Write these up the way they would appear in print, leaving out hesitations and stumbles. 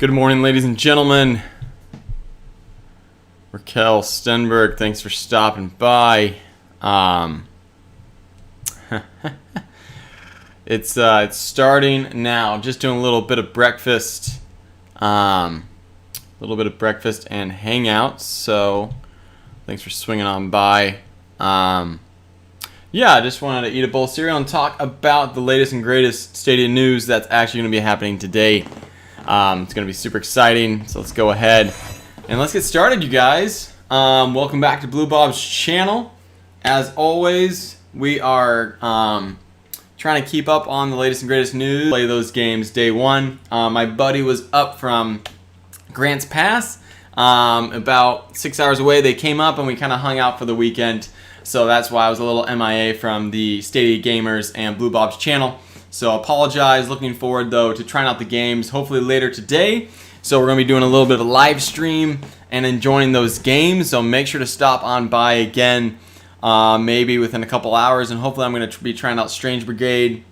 Good morning, ladies and gentlemen. Raquel Stenberg, thanks for stopping by. It's starting now. Just doing a little bit of breakfast, and hangouts. So, thanks for swinging on by. Yeah, I just wanted to eat a bowl of cereal and talk about the latest and greatest Stadia news that's actually going to be happening today. It's going to be super exciting, so let's go ahead and let's get started, you guys. Welcome back to Blue Bob's channel. As always, we are trying to keep up on the latest and greatest news. Play those games day one. My buddy was up from Grants Pass, about 6 hours away. They came up and we kind of hung out for the weekend. So that's why I was a little MIA from the Stadia Gamers and Blue Bob's channel. So apologize. Looking forward though to trying out the games hopefully later today. So we're going to be doing a little bit of live stream and enjoying those games. So make sure to stop on by again maybe within a couple hours. And hopefully I'm going to be trying out Strange Brigade.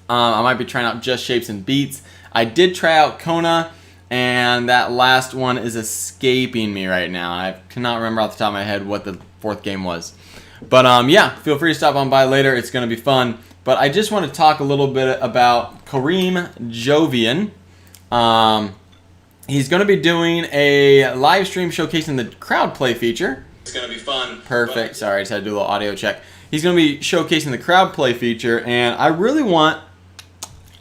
I might be trying out Just Shapes and Beats. I did try out Kona, and that last one is escaping me right now. I cannot remember off the top of my head what the fourth game was. But yeah, feel free to stop on by later. It's going to be fun. But I just want to talk a little bit about Karim Jovian. He's going to be doing a live stream showcasing the Crowdplay feature. It's going to be fun. Perfect. Sorry, I just had to do a little audio check. He's going to be showcasing the Crowdplay feature, and I really want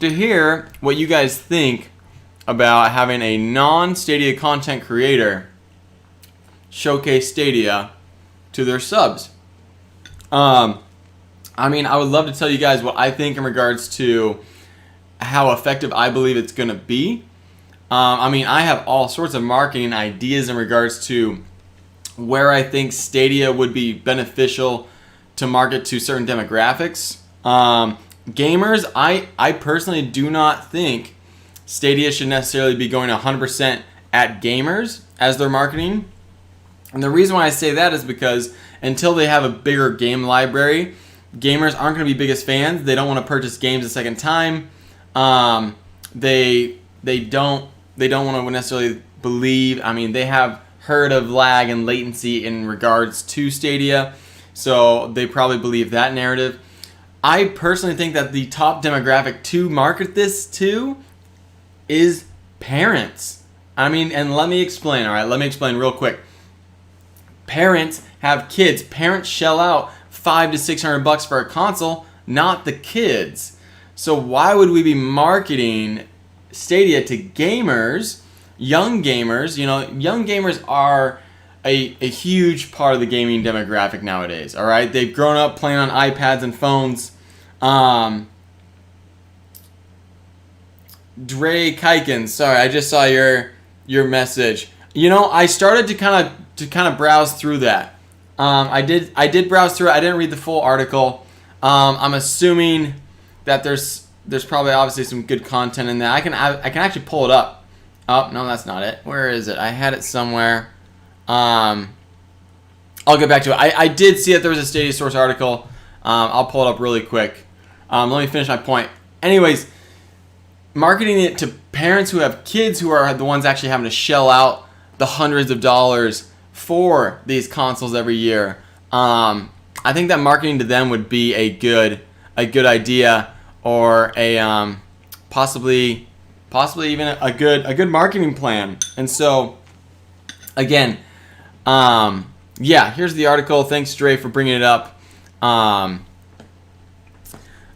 to hear what you guys think about having a non-Stadia content creator showcase Stadia to their subs. I mean, I would love to tell you guys what I think in regards to how effective I believe it's going to be. I mean, I have all sorts of marketing ideas in regards to where I think Stadia would be beneficial to market to certain demographics. Gamers, I personally do not think Stadia should necessarily be going 100% at gamers as their marketing. And the reason why I say that is because until they have a bigger game library, gamers aren't going to be biggest fans. They don't want to purchase games a second time. They don't want to necessarily believe. I mean, they have heard of lag and latency in regards to Stadia, so they probably believe that narrative. I personally think that the top demographic to market this to is parents. I mean, and let me explain. All right, let me explain real quick. Parents have kids. Parents shell out $500 to $600 for a console, not the kids. So why would we be marketing Stadia to gamers, young gamers? You know, young gamers are a huge part of the gaming demographic nowadays. All right, they've grown up playing on iPads and phones. Dre Kikens, sorry, I just saw your message. You know, I started to kind of browse through that. I did browse through it. I didn't read the full article. I'm assuming that there's probably obviously some good content in there. I can actually pull it up. Oh, no, that's not it. Where is it? I had it somewhere. I'll get back to it. I did see that there was a Stadia Source article. I'll pull it up really quick. Let me finish my point. Anyways, marketing it to parents who have kids who are the ones actually having to shell out the hundreds of dollars for these consoles every year. I think that marketing to them would be a good idea, or a possibly even a good marketing plan. And so again, yeah, here's the article. Thanks, Dre, for bringing it up.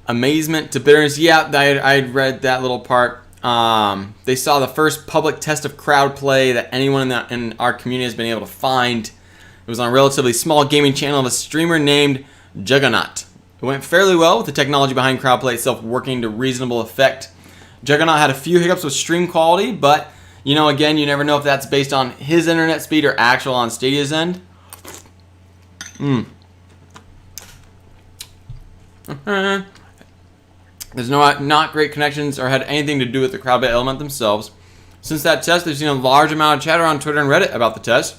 Amazement to bitterness. Yeah, I read that little part. They saw the first public test of Crowdplay that anyone in our community has been able to find. It was on a relatively small gaming channel of a streamer named Juggernaut. It went fairly well with the technology behind Crowdplay itself working to reasonable effect. Juggernaut had a few hiccups with stream quality, but you know, again, you never know if that's based on his internet speed or actual on Stadia's end. There's not great connections or had anything to do with the Crowdplay element themselves. Since that test, they've seen a large amount of chatter on Twitter and Reddit about the test,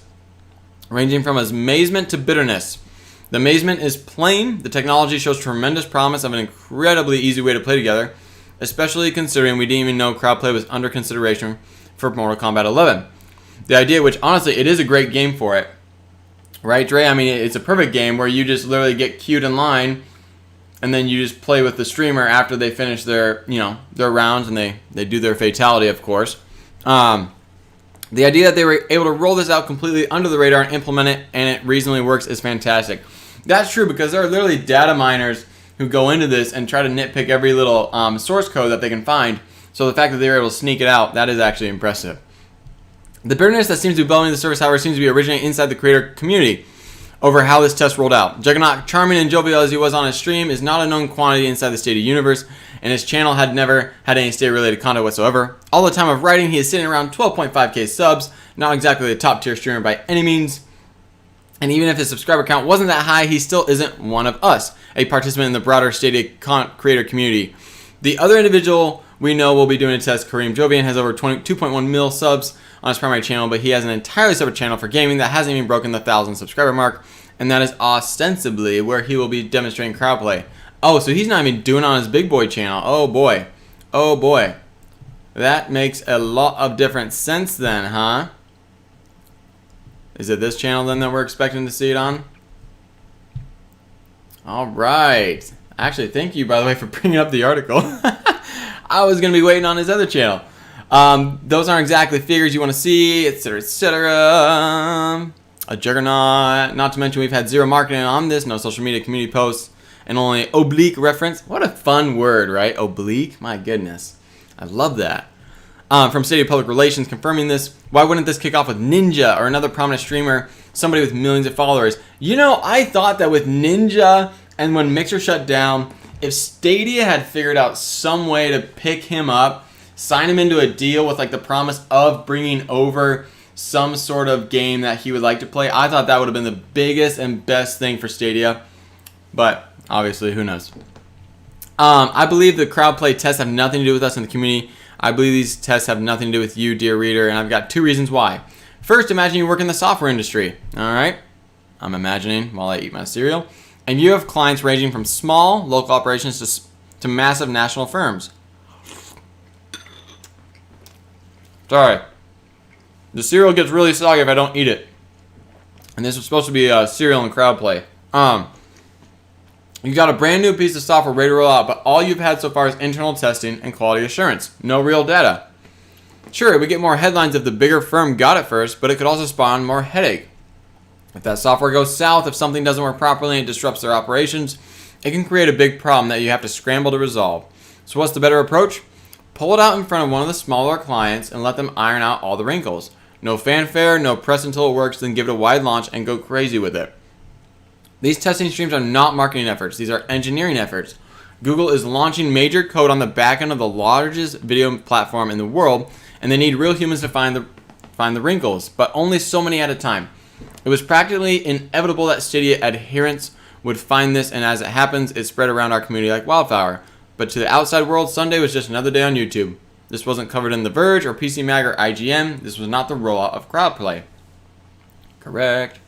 ranging from amazement to bitterness. The amazement is plain. The technology shows tremendous promise of an incredibly easy way to play together, especially considering we didn't even know Crowdplay was under consideration for Mortal Kombat 11. The idea, which honestly, it is a great game for it. Right, Dre? I mean, it's a perfect game where you just literally get queued in line and then you just play with the streamer after they finish their, their rounds and they do their fatality, of course. The idea that they were able to roll this out completely under the radar and implement it, and it reasonably works, is fantastic. That's true because there are literally data miners who go into this and try to nitpick every little source code that they can find. So the fact that they were able to sneak it out, that is actually impressive. The bitterness that seems to be bubbling in the surface, however, seems to be originating inside the creator community over how this test rolled out. Juggernaut, charming and jovial as he was on his stream, is not a known quantity inside the Stadia universe, and his channel had never had any Stadia-related content whatsoever. All the time of writing, he is sitting around 12.5k subs, not exactly a top-tier streamer by any means. And even if his subscriber count wasn't that high, he still isn't one of us, a participant in the broader Stadia creator community. The other individual we know will be doing a test, Karim Jovian, has over 2.1 mil subs on his primary channel, but he has an entirely separate channel for gaming that hasn't even broken the 1,000 subscriber mark, and that is ostensibly where he will be demonstrating Crowdplay. Oh, so he's not even doing it on his big boy channel. Oh boy. Oh boy. That makes a lot of different sense then, huh? Is it this channel then that we're expecting to see it on? Alright. Actually, thank you, by the way, for bringing up the article. I was going to be waiting on his other channel. Those aren't exactly figures you want to see, etc., etc. A juggernaut. Not to mention we've had zero marketing on this, no social media community posts, and only oblique reference. What a fun word, right? Oblique? My goodness. I love that. From Stadia Public Relations confirming this. Why wouldn't this kick off with Ninja or another prominent streamer, somebody with millions of followers? I thought that with Ninja and when Mixer shut down, if Stadia had figured out some way to pick him up, sign him into a deal with like the promise of bringing over some sort of game that he would like to play, I thought that would have been the biggest and best thing for Stadia. But obviously, who knows? I believe the Crowdplay tests have nothing to do with us in the community. I believe these tests have nothing to do with you, dear reader, and I've got two reasons why. First, imagine you work in the software industry. All right? I'm imagining while I eat my cereal. And you have clients ranging from small local operations to massive national firms. Sorry. The cereal gets really soggy if I don't eat it. And this was supposed to be cereal and Crowdplay. You got a brand new piece of software ready to roll out, but all you've had so far is internal testing and quality assurance. No real data. Sure, it would get more headlines if the bigger firm got it first, but it could also spawn more headache. If that software goes south, if something doesn't work properly and it disrupts their operations, it can create a big problem that you have to scramble to resolve. So what's the better approach? Pull it out in front of one of the smaller clients and let them iron out all the wrinkles. No fanfare, no press until it works, then give it a wide launch and go crazy with it. These testing streams are not marketing efforts. These are engineering efforts. Google is launching major code on the back end of the largest video platform in the world, and they need real humans to find the wrinkles, but only so many at a time. It was practically inevitable that Stadia adherents would find this, and as it happens, it spread around our community like wildfire. But to the outside world, Sunday was just another day on YouTube. This wasn't covered in The Verge or PC Mag or IGN. This was not the rollout of Crowdplay. Correct.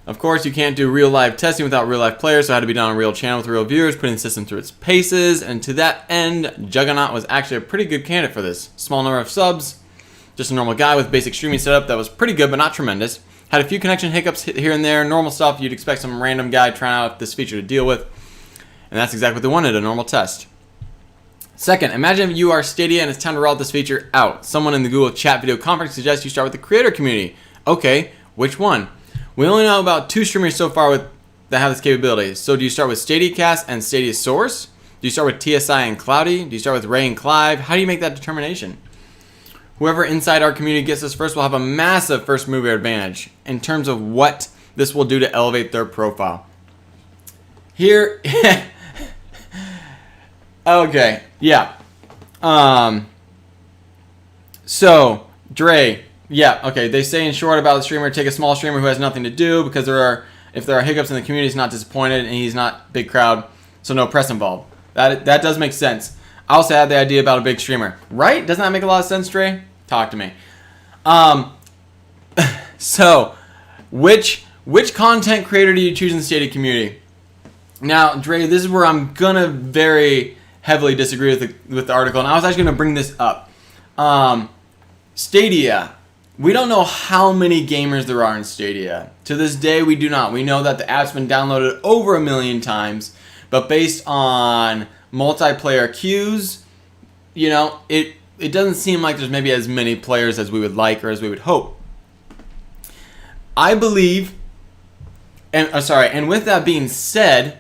Of course, you can't do real live testing without real life players, so it had to be done on a real channel with real viewers, putting the system through its paces, and to that end, Juggernaut was actually a pretty good candidate for this. Small number of subs, just a normal guy with basic streaming setup that was pretty good but not tremendous. Had a few connection hiccups here and there, normal stuff you'd expect some random guy trying out this feature to deal with, and that's exactly what they wanted, a normal test. Second, imagine if you are Stadia and it's time to roll out this feature out. Someone in the Google chat video conference suggests you start with the creator community. Okay, which one? We only know about 2 streamers so far that have this capability. So do you start with StadiaCast and Stadia Source? Do you start with TSI and Cloudy? Do you start with Ray and Clive? How do you make that determination? Whoever inside our community gets this first will have a massive first mover advantage in terms of what this will do to elevate their profile. Here, okay, yeah. So, Dre, yeah, okay, they say in short about the streamer, take a small streamer who has nothing to do because if there are hiccups in the community, he's not disappointed and he's not big crowd, so no press involved. That does make sense. I also had the idea about a big streamer, right? Doesn't that make a lot of sense, Dre? Talk to me. So, which content creator do you choose in the Stadia community? Now, Dre, this is where I'm gonna very heavily disagree with the article, and I was actually gonna bring this up. Stadia. We don't know how many gamers there are in Stadia. To this day, we do not. We know that the app's been downloaded over 1 million times, but based on multiplayer queues, you know, it doesn't seem like there's maybe as many players as we would like or as we would hope. I believe, and with that being said,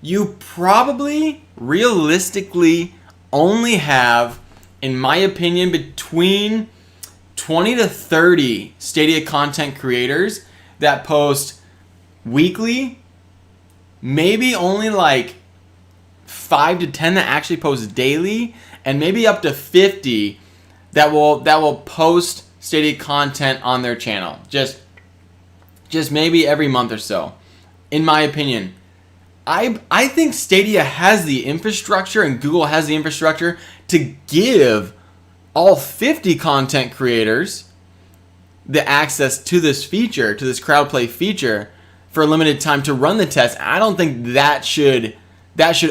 you probably realistically only have, in my opinion, between 20 to 30 Stadia content creators that post weekly, maybe only like 5 to 10 that actually post daily, and maybe up to 50 that will post Stadia content on their channel. Just maybe every month or so. In my opinion, I think Stadia has the infrastructure and Google has the infrastructure to give all 50 content creators the access to this feature, to this Crowdplay feature for a limited time to run the test. I don't think that should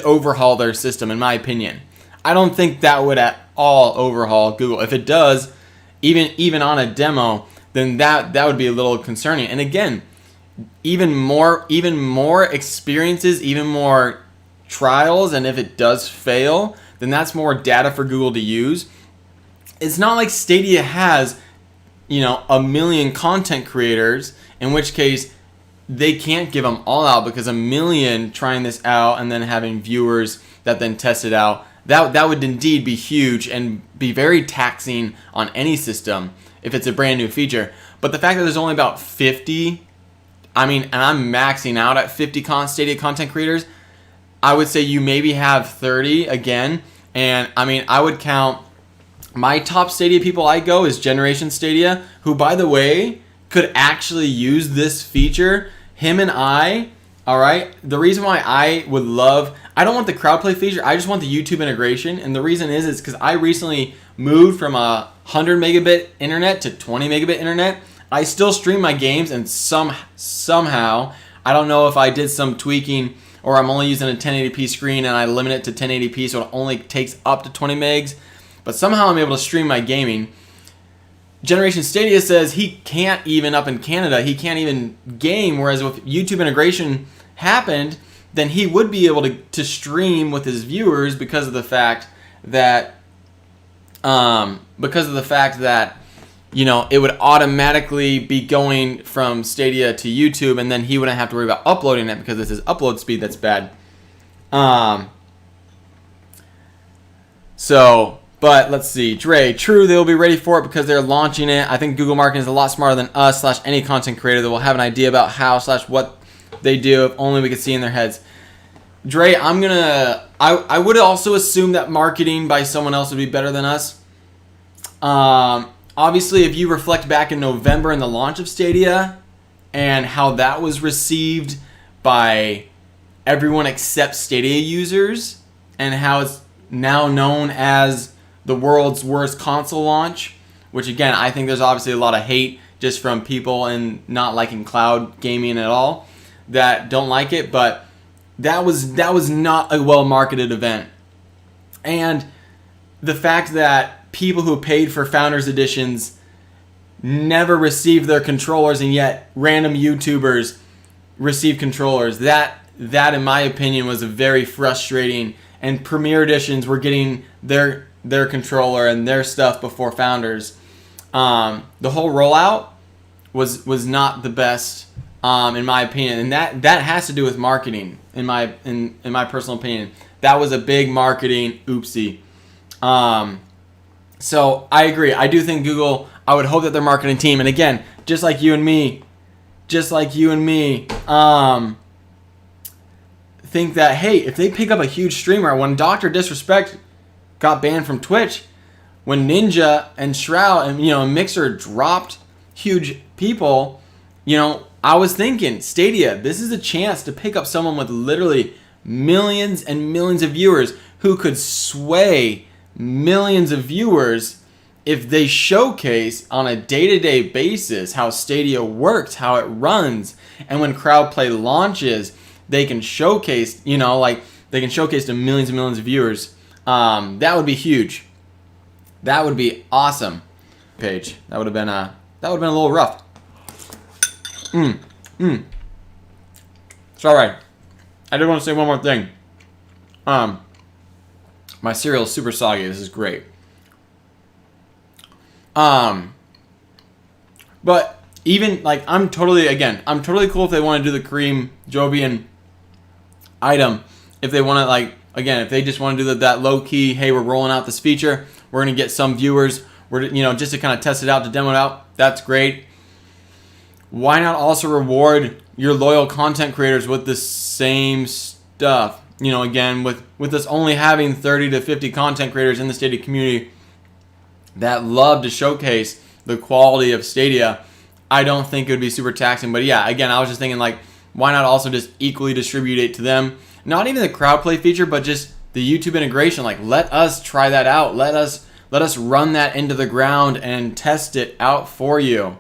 overhaul their system, in my opinion. I don't think that would at all overhaul Google. If it does, even on a demo, then that would be a little concerning. And again, even more experiences, even more trials, and if it does fail, then that's more data for Google to use. It's not like Stadia has, 1 million content creators, in which case they can't give them all out, because 1 million trying this out and then having viewers that then test it out, that would indeed be huge and be very taxing on any system if it's a brand new feature. But the fact that there's only about 50, and I'm maxing out at 50 Stadia content creators, I would say you maybe have 30 again. And I would count my top Stadia people I go is Generation Stadia, who, by the way, could actually use this feature. Him and I, all right? The reason why I don't want the Crowdplay feature, I just want the YouTube integration. And the reason is because I recently moved from a 100 megabit internet to 20 megabit internet. I still stream my games, and somehow, I don't know if I did some tweaking or I'm only using a 1080p screen and I limit it to 1080p so it only takes up to 20 megs. But somehow I'm able to stream my gaming. Generation Stadia says he can't even, up in Canada, he can't even game, whereas if YouTube integration happened, then he would be able to stream with his viewers because of the fact that it would automatically be going from Stadia to YouTube, and then he wouldn't have to worry about uploading it because it's his upload speed that's bad. But let's see. Dre, true, they'll be ready for it because they're launching it. I think Google marketing is a lot smarter than us / any content creator that will have an idea about how / what they do if only we could see in their heads. Dre, I would also assume that marketing by someone else would be better than us. Obviously, if you reflect back in November in the launch of Stadia and how that was received by everyone except Stadia users, and how it's now known as the world's worst console launch, which again, I think there's obviously a lot of hate just from people and not liking cloud gaming at all that don't like it, but that was not a well-marketed event. And the fact that people who paid for Founders Editions never received their controllers, and yet random YouTubers received controllers, that in my opinion was a very frustrating, and Premier Editions were getting their controller and their stuff before Founders. The whole rollout was not the best, in my opinion, and that has to do with marketing. In my personal opinion, that was a big marketing oopsie. So I agree. I do think Google, I would hope that their marketing team, and again, just like you and me, think that, hey, if they pick up a huge streamer, when Dr. Disrespect got banned from Twitch, when Ninja and Shroud and Mixer dropped huge people, I was thinking, Stadia, this is a chance to pick up someone with literally millions and millions of viewers who could sway millions of viewers if they showcase on a day-to-day basis how Stadia works, how it runs, and when Crowdplay launches, they can showcase, they can showcase to millions and millions of viewers. That would be huge. That would be awesome. page. That would have been a little rough. Sorry. I did want to say one more thing. My cereal is super soggy. This is great. But even like I'm totally cool if they want to do the Karim Jovian item. If they want to if they just want to do that low key, hey, we're rolling out this feature. We're gonna get some viewers. We're just to kind of test it out, to demo it out. That's great. Why not also reward your loyal content creators with the same stuff? Again, with us only having 30 to 50 content creators in the Stadia community that love to showcase the quality of Stadia, I don't think it would be super taxing. But yeah, again, I was just thinking why not also just equally distribute it to them? Not even the Crowdplay feature, but just the YouTube integration. Let us try that out. Let us run that into the ground and test it out for you.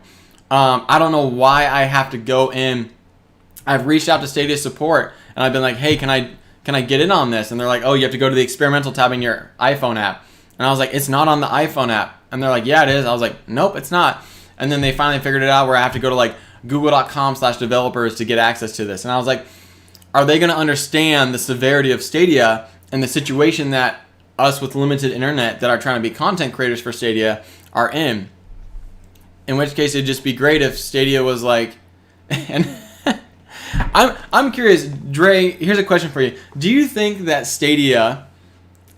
I don't know why I have to go in. I've reached out to Stadia support and I've been like, hey, can I get in on this? And they're like, oh, you have to go to the experimental tab in your iPhone app. And I was like, it's not on the iPhone app. And they're like, yeah, it is. I was like, nope, it's not. And then they finally figured it out where I have to go to google.com/developers to get access to this. And I was like, are they going to understand the severity of Stadia and the situation that us with limited internet that are trying to be content creators for Stadia are in? In which case, it'd just be great if Stadia was and I'm curious, Dre, here's a question for you. Do you think that Stadia,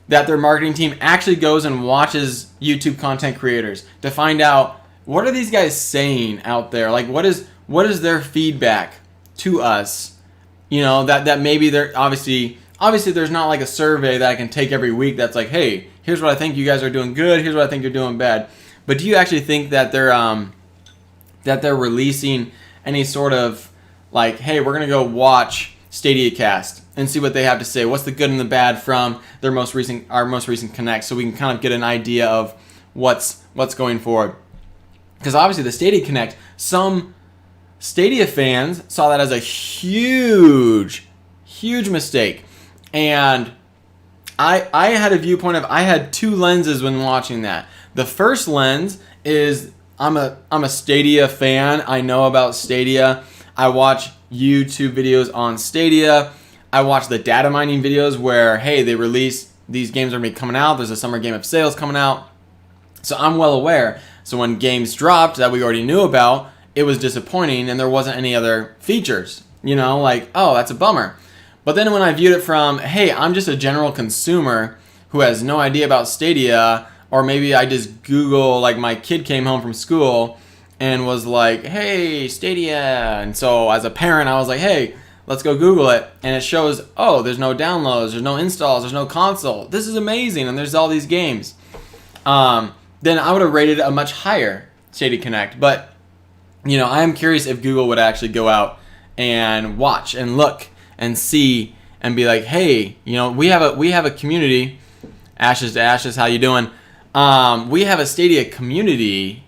that their marketing team actually goes and watches YouTube content creators to find out what are these guys saying out there? What is their feedback to us? That maybe they're obviously there's not a survey that I can take every week that's hey, here's what I think you guys are doing good, here's what I think you're doing bad. But do you actually think that they're releasing any sort of hey, we're gonna go watch Stadia Cast and see what they have to say? What's the good and the bad from our most recent connect, so we can kind of get an idea of what's going forward. Because obviously the Stadia Connect, some Stadia fans saw that as a huge mistake, and I had a viewpoint of I had two lenses when watching that. The first lens is I'm a Stadia fan. I know about Stadia. I watch YouTube videos on Stadia. I watch the data mining videos where, hey, they release these games are going to be coming out. There's a summer game of sales coming out. So I'm well aware. So when games dropped that we already knew about, it was disappointing and there wasn't any other features. Oh, that's a bummer. But then when I viewed it from, hey, I'm just a general consumer who has no idea about Stadia, or maybe I just Google, my kid came home from school and was like, hey, Stadia. And so as a parent, I was like, hey, let's go Google it. And it shows, oh, there's no downloads, there's no installs, there's no console. This is amazing. And there's all these games. Then I would have rated a much higher Stadia Connect. But, I am curious if Google would actually go out and watch and look and see and be like, hey, we have a community. Ashes to Ashes, how you doing? We have a Stadia community,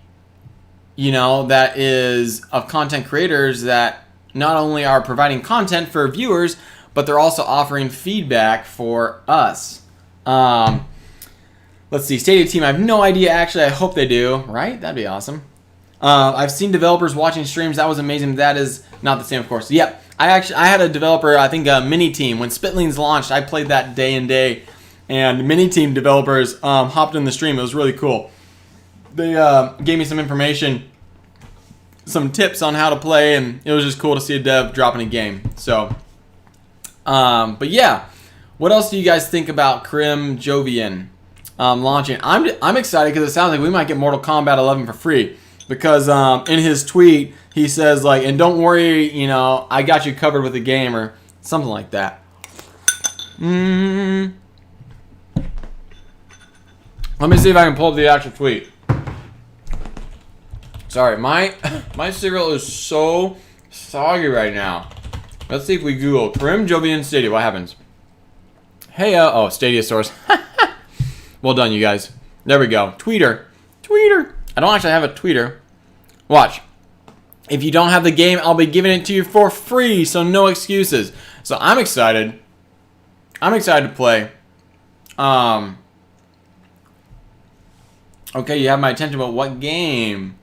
that is of content creators that not only are providing content for viewers, but they're also offering feedback for us. Let's see, Stadia team, I have no idea actually. I hope they do, right? That'd be awesome. I've seen developers watching streams. That was amazing. That is not the same, of course. Yep, I had a developer, I think a mini team. When Spitlings launched, I played that day and day. And mini team developers hopped in the stream. It was really cool. They gave me some information, some tips on how to play, and it was just cool to see a dev dropping a game. So, but yeah, what else do you guys think about Karim Jovian launching? I'm excited because it sounds like we might get Mortal Kombat 11 for free. Because in his tweet he says and don't worry, I got you covered with the game or something like that. Let me see if I can pull up the actual tweet. Sorry, my cereal is so soggy right now. Let's see if we Google Karim Jovian Stadia. What happens? Hey, oh, Stadia source. Well done, you guys. There we go. Tweeter. I don't actually have a tweeter. Watch. If you don't have the game, I'll be giving it to you for free, so no excuses. So I'm excited. I'm excited to play. Okay, you have my attention, but what game?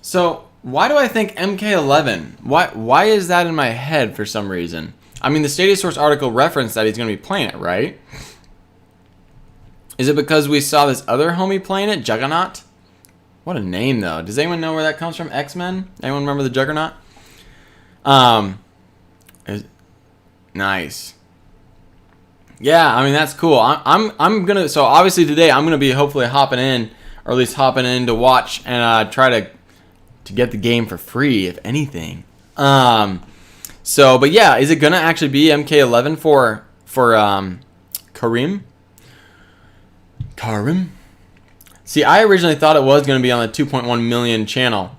So, why do I think MK11? Why is that in my head for some reason? I mean, the Stadia Source article referenced that he's going to be playing it, right? Is it because we saw this other homie playing it, Juggernaut? What a name, though. Does anyone know where that comes from? X-Men? Anyone remember the Juggernaut? Nice. Yeah, I mean, that's cool. I'm gonna, so obviously today I'm gonna be hopefully hopping in, or at least hopping in to watch and try to get the game for free, if anything. So, but yeah, is it gonna actually be MK11 for Karim? Karim? See, I originally thought it was gonna be on the 2.1 million channel,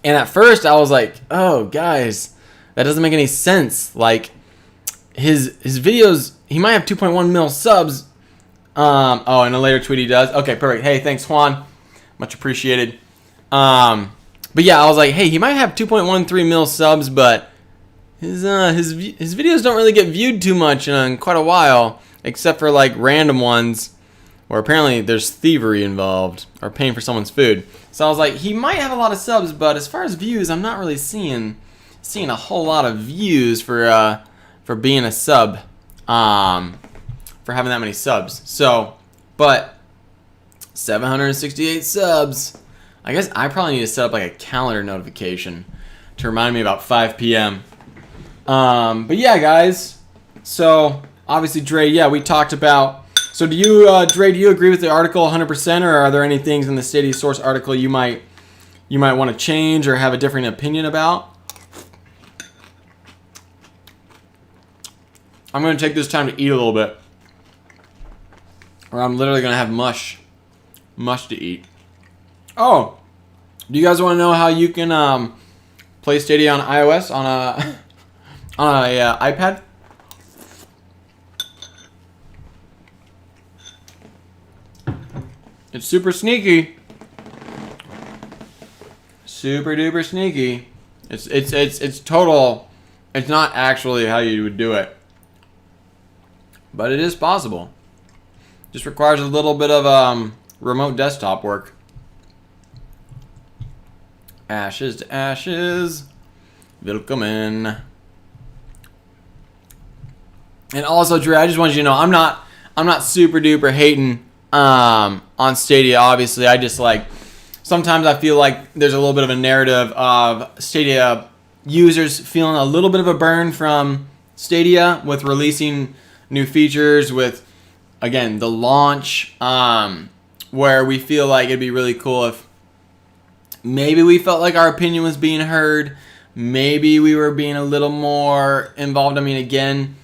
and at first I was like, oh guys, that doesn't make any sense. Like his videos, he might have 2.1 mil subs. Oh, in a later tweet he does. Okay, perfect. Hey, thanks Juan, much appreciated. But yeah, I was like, hey, he might have 2.13 mil subs, but his videos don't really get viewed too much in quite a while, except for like random ones where apparently there's thievery involved or paying for someone's food. So I was like, he might have a lot of subs, but as far as views, I'm not really seeing a whole lot of views for being a sub, for having that many subs. So, but 768 subs. I guess I probably need to set up like a calendar notification to remind me about 5 p.m. But yeah, guys. So obviously, Dre, yeah, we talked about. So do you, Dre, do you agree with the article 100%, or are there any things in the Stadia Source article you might want to change or have a different opinion about? I'm going to take this time to eat a little bit, or I'm literally going to have mush to eat. Oh, do you guys want to know how you can play Stadia on iOS on a iPad? It's super sneaky. Super duper sneaky. It's total. It's not actually how you would do it, but it is possible. Just requires a little bit of remote desktop work. Ashes to ashes. Willkommen. And also, Drew, I just want you to know I'm not super duper hating on Stadia. Obviously, I just like sometimes I feel like there's a little bit of a narrative of Stadia users feeling a little bit of a burn from Stadia with releasing new features, with again the launch, where we feel like it'd be really cool if maybe we felt like our opinion was being heard, maybe we were being a little more involved. I mean, again,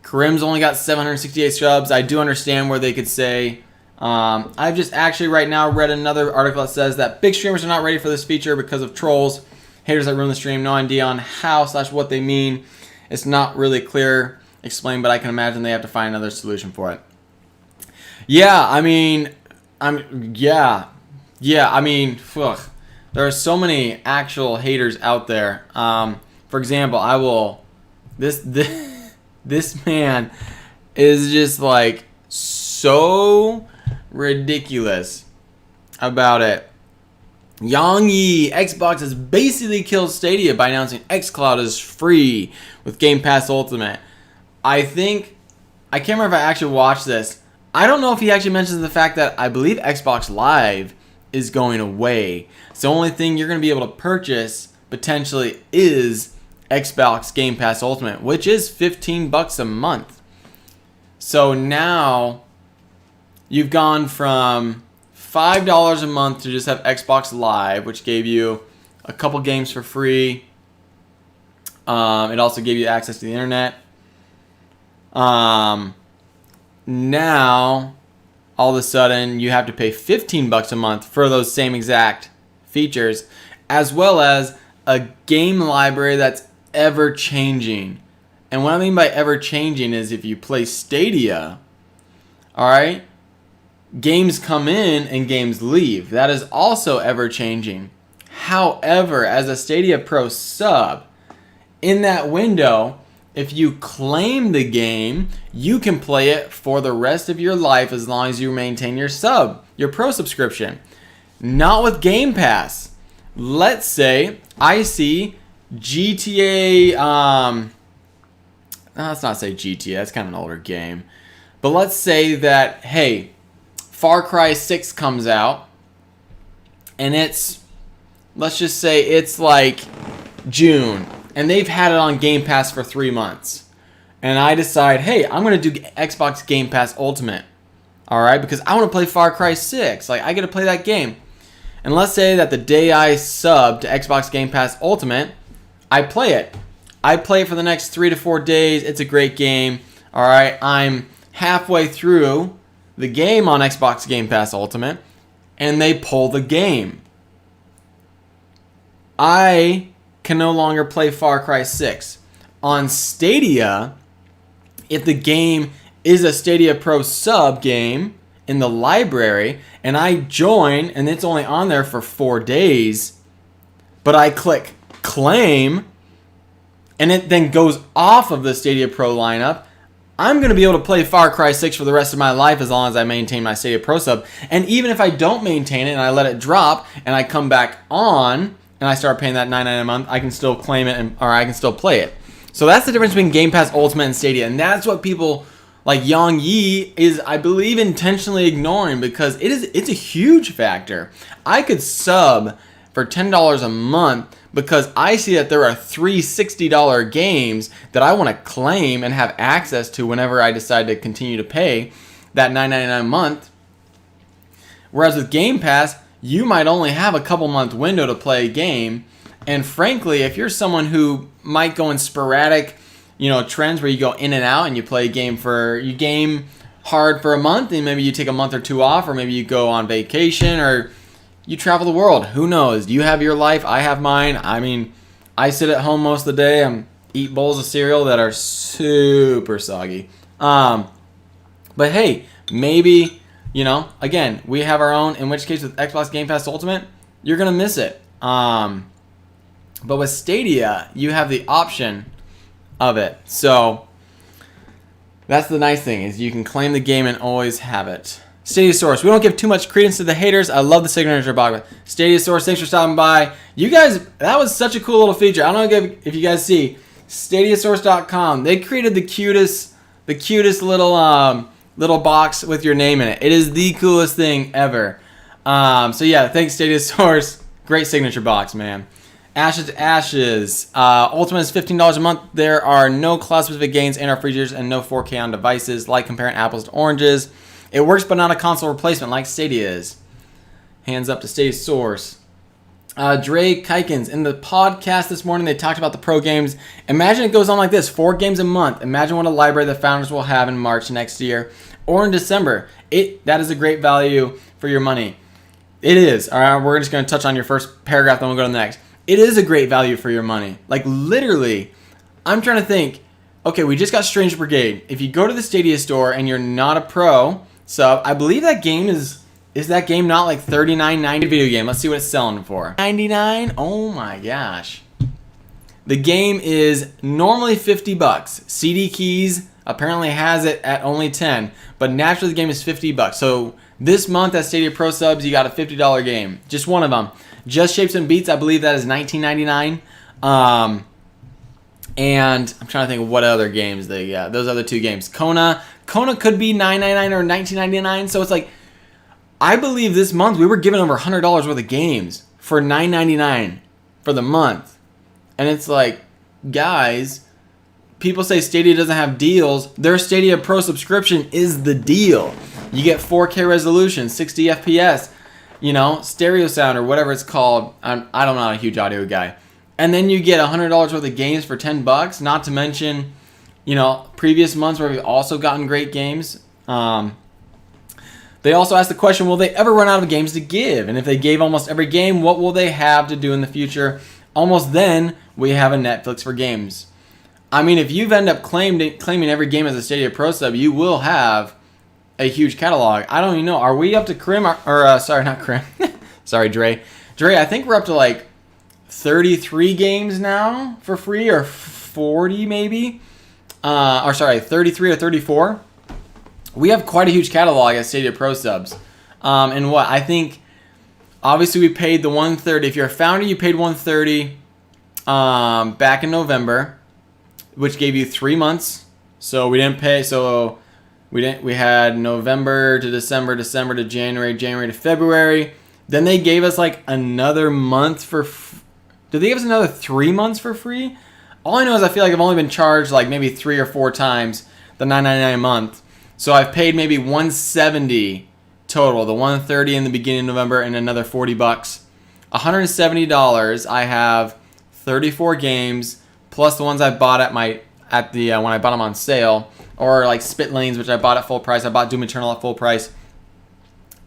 Karim's only got 768 subs. I do understand where they could say, I've just actually right now read another article that says that big streamers are not ready for this feature because of trolls, haters that ruin the stream, no idea on how/what they mean. It's not really clear explained, but I can imagine they have to find another solution for it. Yeah, I mean, yeah, I mean, ugh. There are so many actual haters out there. For example, this man is just like so ridiculous about it. Yang Yi, Xbox has basically killed Stadia by announcing xCloud is free with Game Pass Ultimate. I can't remember if I actually watched this. I don't know if he actually mentions the fact that I believe Xbox Live is going away. So the only thing you're going to be able to purchase potentially is Xbox Game Pass Ultimate, which is $15 a month. So now you've gone from $5 a month to just have Xbox Live, which gave you a couple games for free. It also gave you access to the internet. Now, all of a sudden, you have to pay $15 a month for those same exact features, as well as a game library that's ever-changing. And what I mean by ever-changing is if you play Stadia, all right, games come in and games leave. That is also ever-changing. However, as a Stadia Pro sub, in that window, if you claim the game, you can play it for the rest of your life as long as you maintain your pro subscription. Not with Game Pass. Let's say I see GTA, let's not say GTA, that's kind of an older game. But let's say that, hey, Far Cry 6 comes out, and let's just say it's like June, and they've had it on Game Pass for 3 months. And I decide, hey, I'm going to do Xbox Game Pass Ultimate. Alright, because I want to play Far Cry 6. Like, I get to play that game. And let's say that the day I sub to Xbox Game Pass Ultimate, I play it. I play it for the next 3 to 4 days. It's a great game. Alright, I'm halfway through the game on Xbox Game Pass Ultimate, and they pull the game. I can no longer play Far Cry 6. On Stadia, if the game is a Stadia Pro sub game in the library, and I join, and it's only on there for 4 days, but I click claim, and it then goes off of the Stadia Pro lineup, I'm going to be able to play Far Cry 6 for the rest of my life as long as I maintain my Stadia Pro sub. And even if I don't maintain it and I let it drop and I come back on and I start paying that $9.99 a month, I can still claim it or I can still play it. So that's the difference between Game Pass Ultimate and Stadia. And that's what people like Yang Yi is, I believe, intentionally ignoring, because it's a huge factor. I could sub for $10 a month because I see that there are 3 $60 games that I want to claim and have access to whenever I decide to continue to pay that $9.99 a month. Whereas with Game Pass, you might only have a couple month window to play a game. And frankly, if you're someone who might go in sporadic, trends where you go in and out and you play a game you game hard for a month and maybe you take a month or 2 off, or maybe you go on vacation, or you travel the world. Who knows? You have your life. I have mine. I mean, I sit at home most of the day and eat bowls of cereal that are super soggy. But hey, maybe, again, we have our own, in which case with Xbox Game Pass Ultimate, you're going to miss it. But with Stadia, you have the option of it. So that's the nice thing, is you can claim the game and always have it. Stadia Source. We don't give too much credence to the haters. I love the signature box. Stadia Source, thanks for stopping by. You guys, that was such a cool little feature. I don't know if you guys see StadiaSource.com. They created the cutest little box with your name in it. It is the coolest thing ever. So yeah, thanks Stadia Source. Great signature box, man. Ashes to Ashes. Ultimate is $15 a month. There are no cloud-specific gains in our features and no 4K on devices, like comparing apples to oranges. It works, but not a console replacement like Stadia is. Hands up to Stadia Source. Dre Kikens. In the podcast this morning, they talked about the pro games. Imagine it goes on like this. 4 games a month. Imagine what a library the founders will have in March next year or in December. That is a great value for your money. It is. All right, we're just going to touch on your first paragraph, then we'll go to the next. It is a great value for your money. Like, literally, I'm trying to think. Okay, we just got Strange Brigade. If you go to the Stadia store and you're not a pro sub, I believe that game is that game not like $39.90 video game? Let's see what it's selling for. $99? Oh my gosh. The game is normally $50. CD Keys apparently has it at only $10, but naturally the game is $50. So this month at Stadia Pro subs, you got a $50 game. Just one of them. Just Shapes and Beats, I believe that is $19.99. And I'm trying to think of what other games they got. Those other 2 games. Kona could be $9.99 or $19.99. So it's like, I believe this month we were giving over $100 worth of games for $9.99 for the month. And it's like, guys, people say Stadia doesn't have deals. Their Stadia Pro subscription is the deal. You get 4K resolution, 60 FPS, stereo sound or whatever it's called. I'm not a huge audio guy. And then you get $100 worth of games for $10. Not to mention, previous months where we've also gotten great games. They also asked the question, will they ever run out of games to give? And if they gave almost every game, what will they have to do in the future? Almost then, we have a Netflix for games. I mean, if you've ended up claiming every game as a Stadia Pro sub, you will have a huge catalog. I don't even know. Are we up to sorry, not Krim. Sorry, Dre. Dre, I think we're up to like 33 games now for free, or 40 maybe. or sorry, 33 or 34. We have quite a huge catalog at Stadia Pro subs. And what I think, obviously we paid the 130. If you're a founder, you paid 130 back in November, which gave you 3 months. So we didn't pay. So we had November to December, December to January, January to February. Then they gave us like another month for. Did they give us another 3 months for free? All I know is I feel like I've only been charged like maybe 3 or 4 times the $9.99 a month. So I've paid maybe $170 total, the $130 in the beginning of November and another $40. $170. I have 34 games plus the ones I bought when I bought them on sale, or like Spit Lanes, which I bought at full price. I bought Doom Eternal at full price,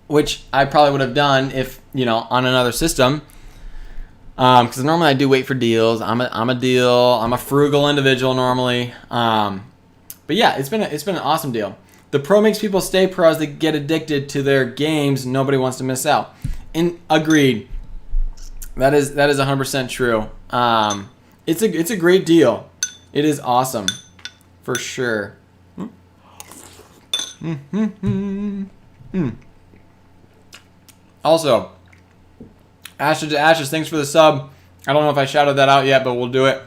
which I probably would have done if on another system. Because normally I do wait for deals. I'm a frugal individual normally. But yeah, it's been an awesome deal. The Pro makes people stay pro as they get addicted to their games. Nobody wants to miss out. And agreed. That is 100% true. It's a great deal. It is awesome, for sure. Also, Ashes to Ashes, thanks for the sub. I don't know if I shouted that out yet, but we'll do it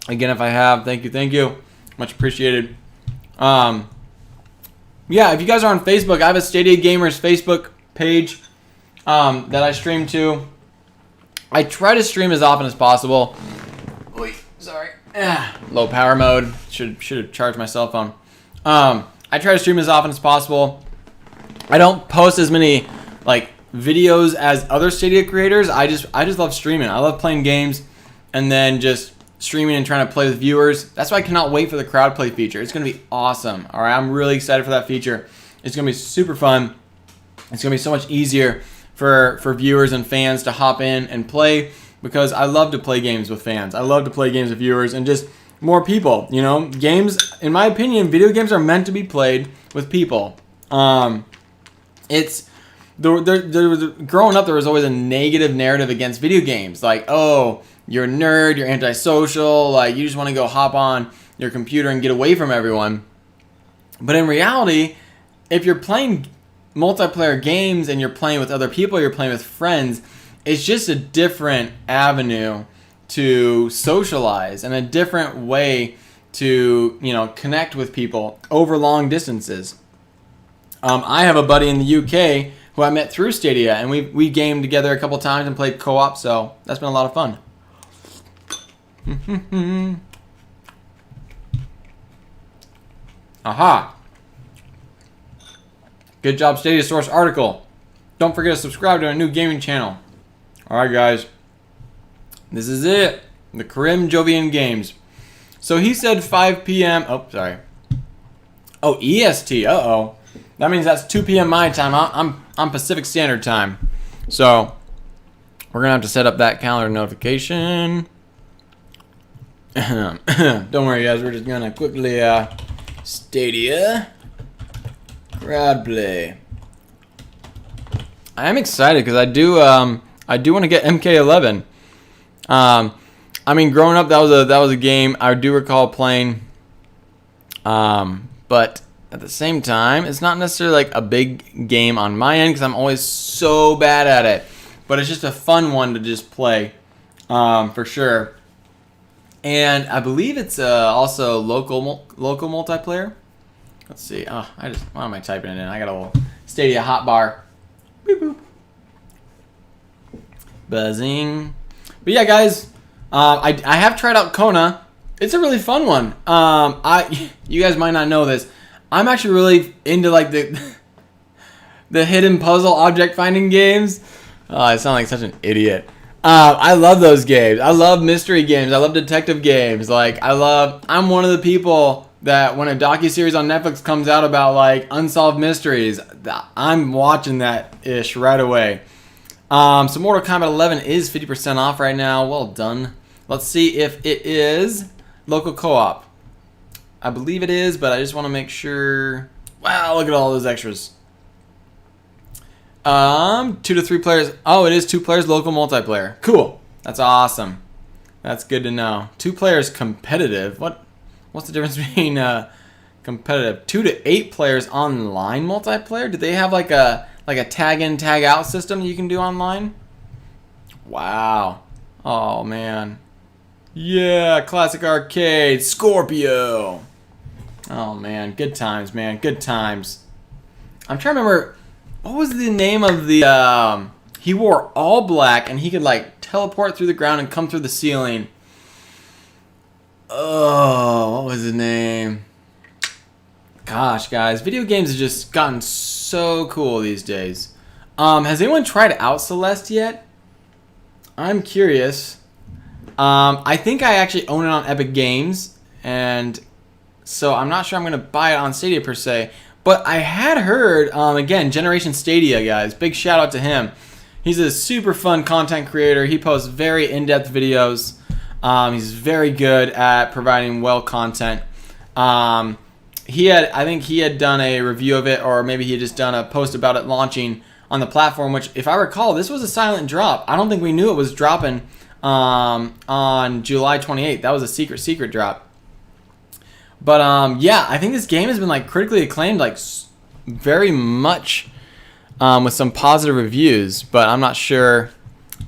again if I have. Thank you. Much appreciated. Yeah, if you guys are on Facebook, I have a Stadia Gamers Facebook page that I stream to. I try to stream as often as possible. Wait, sorry. Low power mode. Should have charged my cell phone. I try to stream as often as possible. I don't post as many like videos as other Stadia creators. I just love streaming. I love playing games and then just streaming and trying to play with viewers. That's why I cannot wait for the Crowdplay feature. It's going to be awesome. All right, I'm really excited for that feature. It's going to be super fun. It's going to be so much easier for viewers and fans to hop in and play, because I love to play games with fans. I love to play games with viewers and just more people. Games, in my opinion, video games are meant to be played with people. Growing up, there was always a negative narrative against video games. Like, oh, you're a nerd, you're antisocial, like you just want to go hop on your computer and get away from everyone. But in reality, if you're playing multiplayer games and you're playing with other people, you're playing with friends, it's just a different avenue to socialize and a different way to, connect with people over long distances. I have a buddy in the UK who I met through Stadia, and we gamed together a couple times and played co-op, so that's been a lot of fun. Aha. Good job, Stadia Source article. Don't forget to subscribe to our new gaming channel. Alright, guys. This is it. The Karim Jovian games. So he said 5 p.m. Oh, sorry. Oh, EST. Uh-oh. That means that's 2 p.m. my time. I'm Pacific Standard Time. So we're going to have to set up that calendar notification. Don't worry, guys. We're just going to quickly Stadia Crowdplay. I am excited because I do want to get MK11. I mean, growing up, that was a game I do recall playing. But at the same time, it's not necessarily like a big game on my end because I'm always so bad at it. But it's just a fun one to just play, for sure. And I believe it's also local multiplayer. Let's see. Oh, why am I typing it in? I got a little Stadia hotbar. Boop boop. Buzzing. But yeah, guys, I have tried out Kona. It's a really fun one. You guys might not know this. I'm actually really into like the hidden puzzle object finding games. Oh, I sound like such an idiot. I love those games. I love mystery games. I love detective games. I'm one of the people that when a docuseries on Netflix comes out about like unsolved mysteries, I'm watching that ish right away. So Mortal Kombat 11 is 50% off right now. Well done. Let's see if it is local co-op. I believe it is, but I just want to make sure. Wow, look at all those extras. 2 to 3 players. Oh, it is 2 players local multiplayer. Cool. That's awesome. That's good to know. 2 players competitive. What What's the difference between competitive 2 to 8 players online multiplayer? Do they have like a tag in tag out system you can do online? Wow. Oh man. Yeah, classic arcade Scorpio. Oh man, good times, man, good times. I'm trying to remember what was the name of the he wore all black and he could like teleport through the ground and come through the ceiling. Oh, what was his name? Gosh, guys, video games have just gotten so cool these days. Has anyone tried Out Celeste yet? I'm curious. I think I actually own it on Epic Games, and so I'm not sure I'm going to buy it on Stadia per se. But I had heard, again, Generation Stadia, guys. Big shout out to him. He's a super fun content creator. He posts very in-depth videos. He's very good at providing well content. I think he had done a review of it, or maybe he had just done a post about it launching on the platform, which, if I recall, this was a silent drop. I don't think we knew it was dropping on July 28th. That was a secret drop. But yeah, I think this game has been like critically acclaimed, like very much, with some positive reviews. But I'm not sure.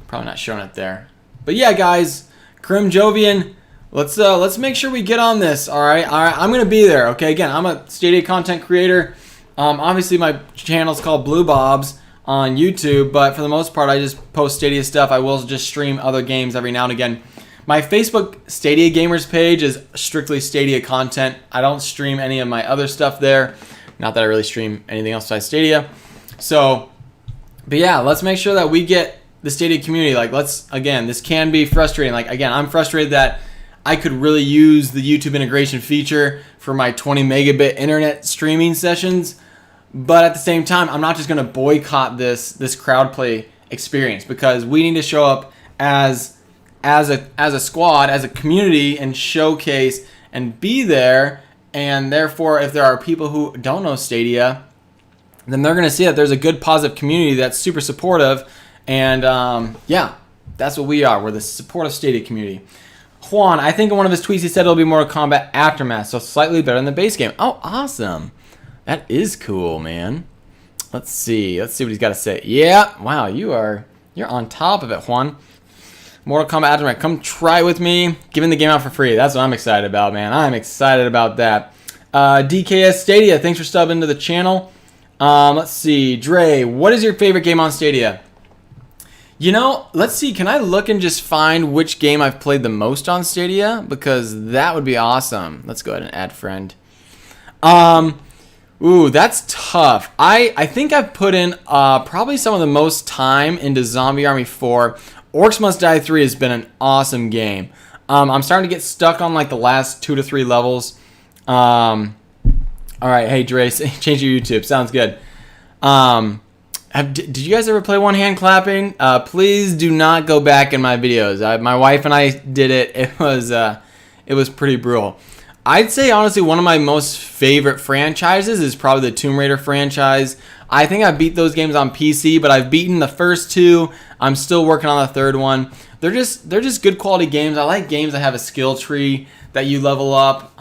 Probably not showing it there. But yeah, guys, Karim Jovian, let's make sure we get on this. All right. I'm gonna be there. Okay. Again, I'm a Stadia content creator. Obviously, my channel is called Blue Bobs on YouTube, but for the most part, I just post Stadia stuff. I will just stream other games every now and again. My Facebook Stadia Gamers page is strictly Stadia content. I don't stream any of my other stuff there. Not that I really stream anything else besides Stadia. So, but yeah, let's make sure that we get the Stadia community. Like, again, this can be frustrating. Like, again, I'm frustrated that I could really use the YouTube integration feature for my 20 megabit internet streaming sessions. But at the same time, I'm not just going to boycott this Crowdplay experience, because we need to show up as a squad, as a community, and showcase and be there. And therefore, if there are people who don't know Stadia, then they're going to see that there's a good, positive community that's super supportive. And yeah, that's what we are. We're the supportive Stadia community. Juan, I think in one of his tweets he said it'll be Mortal Kombat Aftermath, so slightly better than the base game. Oh, awesome. That is cool, man. Let's see what he's got to say. Yeah, wow, you're on top of it, Juan. Mortal Kombat Aftermath, come try with me. Giving the game out for free. That's what I'm excited about, man. I'm excited about that. DKS Stadia, thanks for subbing to the channel. Let's see, Dre, what is your favorite game on Stadia? You know, let's see. Can I look and just find which game I've played the most on Stadia? Because that would be awesome. Let's go ahead and add friend. Ooh, that's tough. I think I've put in probably some of the most time into Zombie Army 4. Orcs Must Die 3 has been an awesome game. I'm starting to get stuck on like the last 2 to 3 levels. All right, hey Dre, change your YouTube. Sounds good. Did you guys ever play one hand clapping? Please do not go back in my videos. My wife and I did it. It was pretty brutal. I'd say, honestly, one of my most favorite franchises is probably the Tomb Raider franchise. I think I beat those games on PC, but I've beaten the first 2. I'm still working on the 3rd one. They're just good quality games. I like games that have a skill tree that you level up.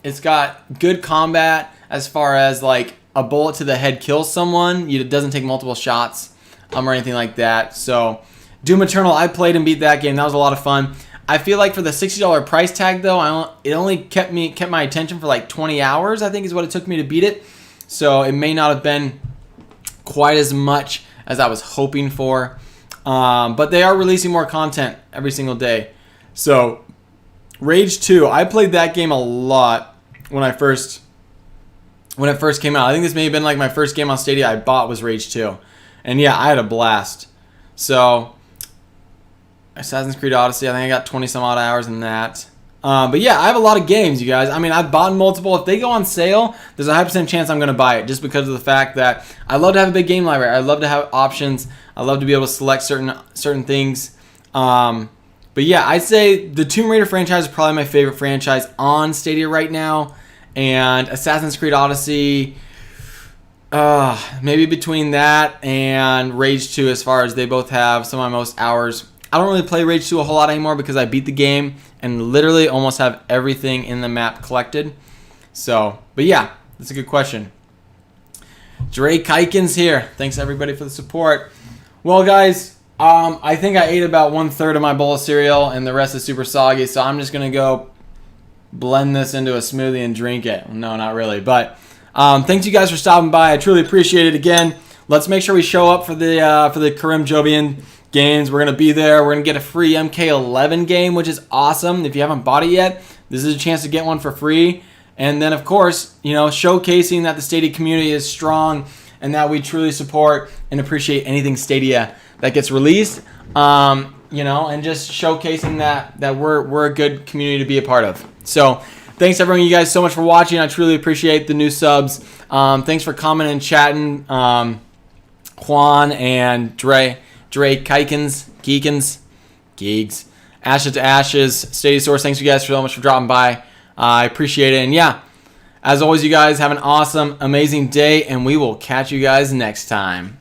It's got good combat as far as like a bullet to the head kills someone. It doesn't take multiple shots or anything like that. So Doom Eternal, I played and beat that game. That was a lot of fun. I feel like for the $60 price tag, though, it only kept my attention for like 20 hours, I think is what it took me to beat it. So it may not have been quite as much as I was hoping for. But they are releasing more content every single day. So Rage 2, I played that game a lot when it first came out. I think this may have been like my first game on Stadia I bought was Rage 2. And yeah, I had a blast. So Assassin's Creed Odyssey, I think I got 20 some odd hours in that. But yeah, I have a lot of games, you guys. I mean, I've bought multiple. If they go on sale, there's a high percent chance I'm going to buy it, just because of the fact that I love to have a big game library. I love to have options. I love to be able to select certain things. But yeah, I'd say the Tomb Raider franchise is probably my favorite franchise on Stadia right now. And Assassin's Creed Odyssey, maybe between that and Rage 2, as far as they both have some of my most hours I don't really play Rage 2 a whole lot anymore because I beat the game and literally almost have everything in the map collected. So, but yeah, that's a good question. Drake Kikens here. Thanks everybody for the support. Well, guys, I think I ate about 1/3 of my bowl of cereal and the rest is super soggy, so I'm just gonna go blend this into a smoothie and drink it. No, not really, but thanks you guys for stopping by. I truly appreciate it. Again, let's make sure we show up for the Karim Jovian games. We're gonna be there. We're gonna get a free MK11 game, which is awesome. If you haven't bought it yet, this is a chance to get one for free. And then, of course, you know, showcasing that the Stadia community is strong and that we truly support and appreciate anything Stadia that gets released. You know, and just showcasing that we're a good community to be a part of. So, thanks everyone, you guys so much for watching. I truly appreciate the new subs. Thanks for commenting and chatting, Juan and Dre Kikens, Geeks, Ashes to Ashes, Stadia Source. Thanks you guys so much for dropping by. I appreciate it. And yeah, as always, you guys have an awesome, amazing day, and we will catch you guys next time.